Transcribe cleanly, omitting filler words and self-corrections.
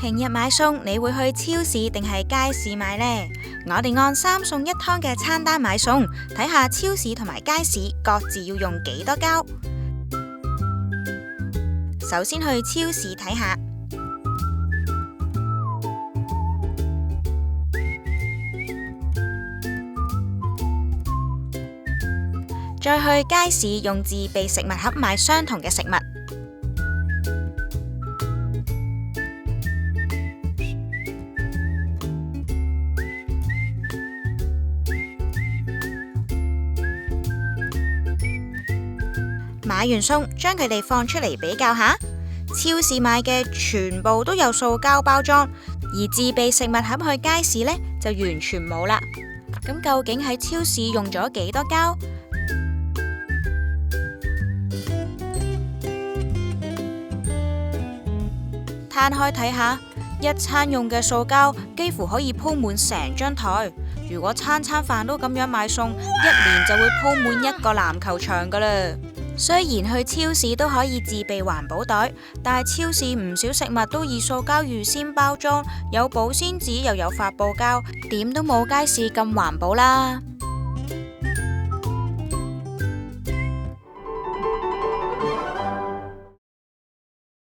平日買餸，你會去超市定係街市買呢？我哋按3餸1湯嘅餐單買餸，睇下超市同埋街市各自要用幾多膠。首先去超市睇下，再去街市用自備食物盒買相同嘅食物。買完餸，將佢哋放出嚟比較下。超市買嘅全部都有塑膠包裝，而自備食物盒去街市呢，就完全冇啦。咁究竟喺超市用咗幾多膠？攤開睇下，一餐用嘅塑膠幾乎可以鋪滿成張台。如果餐餐飯都咁樣買餸，一年就會鋪滿一個籃球場噶啦。雖然去超市都可以自備環保袋，但係超市唔少食物都以塑膠預先包裝，有保鮮紙又有發泡膠，點都冇街市咁環保啦。